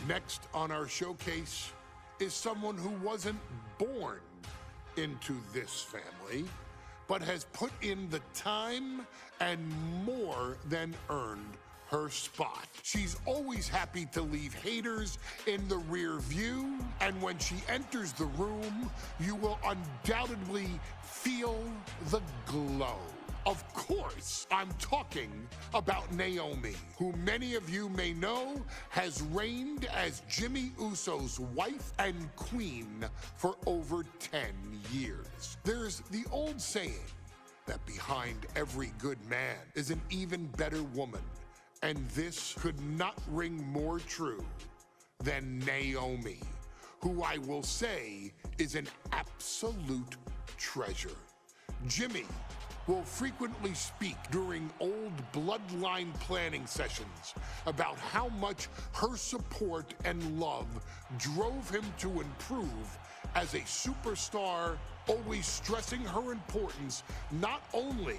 Next on our showcase is someone who wasn't born into this family, but has put in the time and more than earned her spot. She's always happy to leave haters in the rear view, and when she enters the room, you will undoubtedly feel the glow. Of course, I'm talking about Naomi, who many of you may know has reigned as Jimmy Uso's wife and queen for over 10 years. There's the old saying that behind every good man is an even better woman, and this could not ring more true than Naomi, who I will say is an absolute treasure. Jimmy will frequently speak during old Bloodline planning sessions about how much her support and love drove him to improve as a superstar, always stressing her importance not only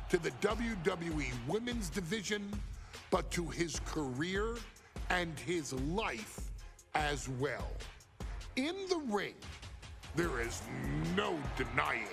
to the WWE Women's Division, but to his career and his life as well. In the ring, there is no denying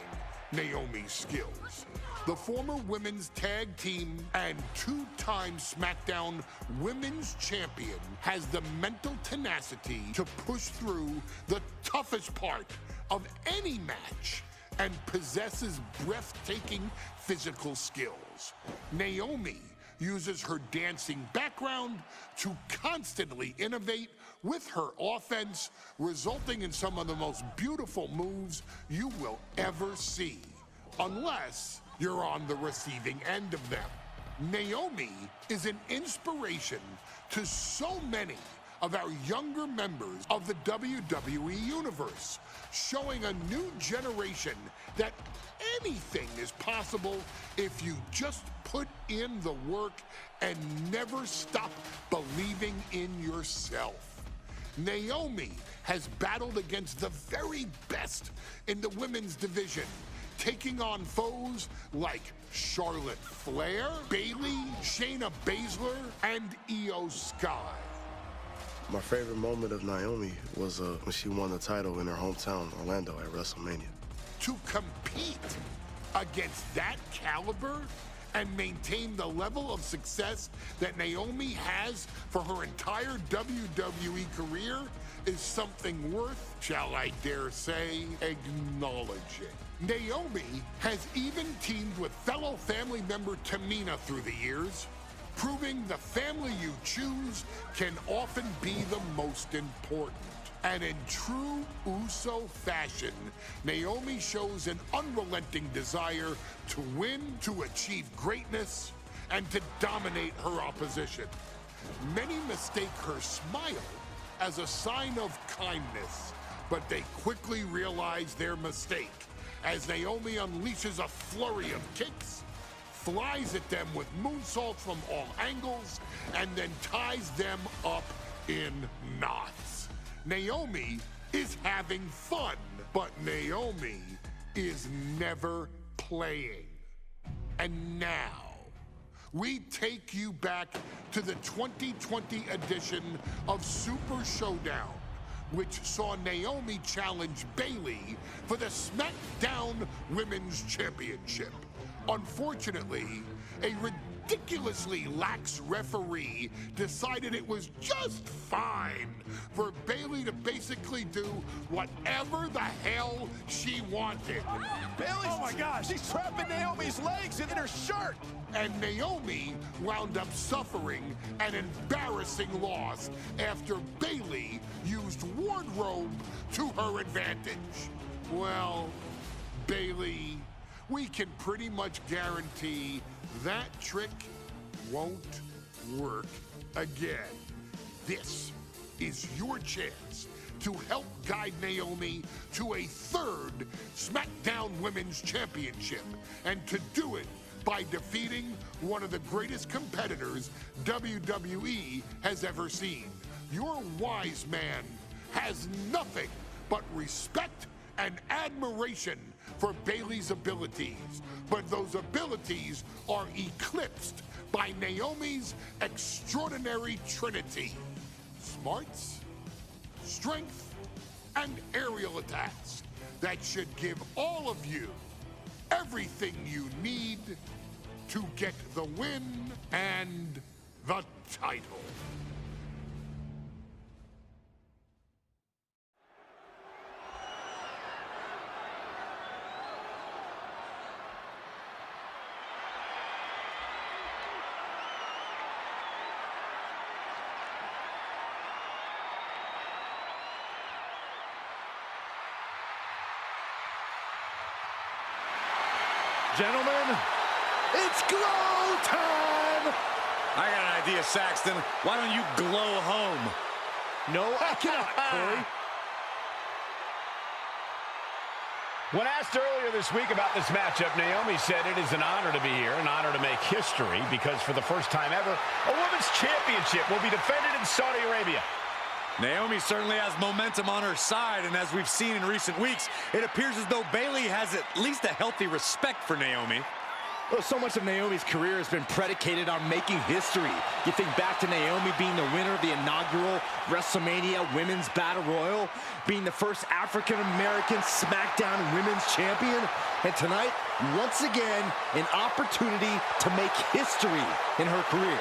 Naomi's skills. The former women's tag team and two-time SmackDown Women's Champion has the mental tenacity to push through the toughest part of any match and possesses breathtaking physical skills. Naomi uses her dancing background to constantly innovate with her offense, resulting in some of the most beautiful moves you will ever see, unless you're on the receiving end of them. Naomi is an inspiration to so many of our younger members of the WWE Universe, showing a new generation that anything is possible if you just put in the work and never stop believing in yourself. Naomi has battled against the very best in the women's division, taking on foes like Charlotte Flair, Bayley, Shayna Baszler, and Io Sky. My favorite moment of Naomi was when she won the title in her hometown, Orlando, at WrestleMania. To compete against that caliber and maintain the level of success that Naomi has for her entire WWE career is something worth, shall I dare say, acknowledging. Naomi has even teamed with fellow family member Tamina through the years, proving the family you choose can often be the most important. And in true Uso fashion, Naomi shows an unrelenting desire to win, to achieve greatness, and to dominate her opposition. Many mistake her smile as a sign of kindness, but they quickly realize their mistake as Naomi unleashes a flurry of kicks, flies at them with moonsaults from all angles, and then ties them up in knots. Naomi is having fun, but Naomi is never playing. And now, we take you back to the 2020 edition of Super Showdown, which saw Naomi challenge Bayley for the SmackDown Women's Championship. Unfortunately, a ridiculously lax referee decided it was just fine for Bayley to basically do whatever the hell she wanted. Bayley's, oh my gosh, she's trapping Naomi's legs in her shirt. And Naomi wound up suffering an embarrassing loss after Bayley used wardrobe to her advantage. Well, Bayley, we can pretty much guarantee that trick won't work again. This is your chance to help guide Naomi to a third SmackDown Women's Championship, and to do it by defeating one of the greatest competitors WWE has ever seen. Your wise man has nothing but respect and admiration for Bayley's abilities, but those abilities are eclipsed by Naomi's extraordinary trinity: smarts, strength, and aerial attacks that should give all of you everything you need to get the win and the title. Gentlemen, it's glow time! I got an idea, Saxton. Why don't you glow home? No, I cannot, Corey. When asked earlier this week about this matchup, Naomi said it is an honor to be here, an honor to make history, because for the first time ever, a women's championship will be defended in Saudi Arabia. Naomi certainly has momentum on her side, and as we've seen in recent weeks, it appears as though Bayley has at least a healthy respect for Naomi. Well, so much of Naomi's career has been predicated on making history. You think back to Naomi being the winner of the inaugural WrestleMania Women's Battle Royal, being the first African-American SmackDown Women's Champion, and tonight, once again, an opportunity to make history in her career.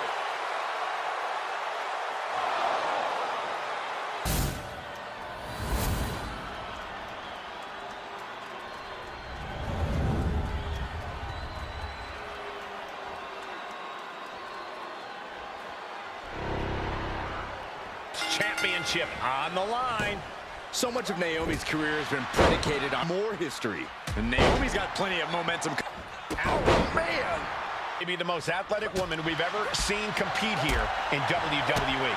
Championship on the line. So much of Naomi's career has been predicated on more history. And Naomi's got plenty of momentum. Oh, man! Maybe the most athletic woman we've ever seen compete here in WWE.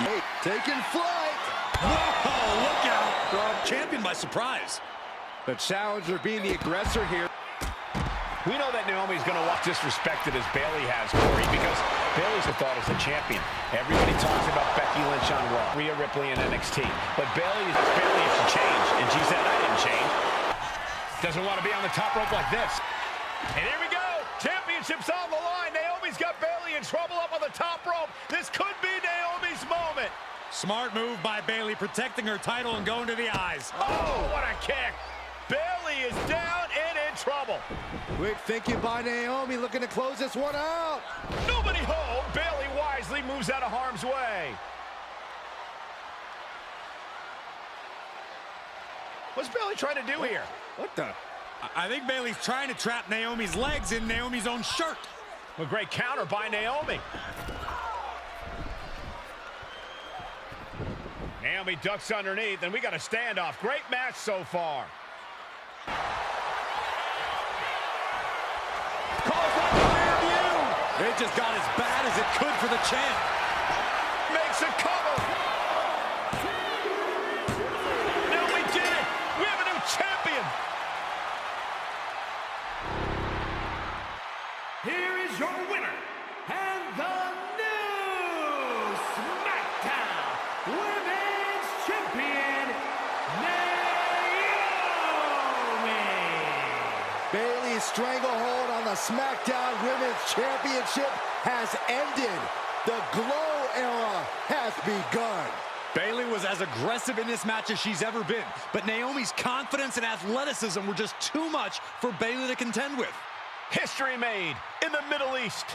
Hey, taking flight! Whoa, look out! Champion by surprise. The challenger being the aggressor here. We know that Naomi's going to walk disrespected as Bayley has, Corey, because Bayley's a thought as a champion. Everybody talks about Becky Lynch on Raw, Rhea Ripley in NXT, but Bayley should change, and she said, I didn't change. Doesn't want to be on the top rope like this. And here we go. Championship's on the line. Naomi's got Bayley in trouble up on the top rope. This could be Naomi's moment. Smart move by Bayley, protecting her title and going to the eyes. Oh, what a kick. Bayley is down and in trouble. Quick thinking by Naomi, looking to close this one out. Nobody home. Bayley wisely moves out of harm's way. What's Bayley trying to do here? What the? I think Bayley's trying to trap Naomi's legs in Naomi's own shirt. A great counter by Naomi. Naomi ducks underneath, and we got a standoff. Great match so far. Calls out the rear view. It just got as bad as it could for the champ. Makes a cover. No, we did it. We have a new champion. Here is your winner, and the new SmackDown Women's Champion, Naomi. Bayley's stranglehold on the SmackDown Women's Championship has ended. The glow era has begun. Bayley was as aggressive in this match as she's ever been, but Naomi's confidence and athleticism were just too much for Bayley to contend with. History made in the Middle East.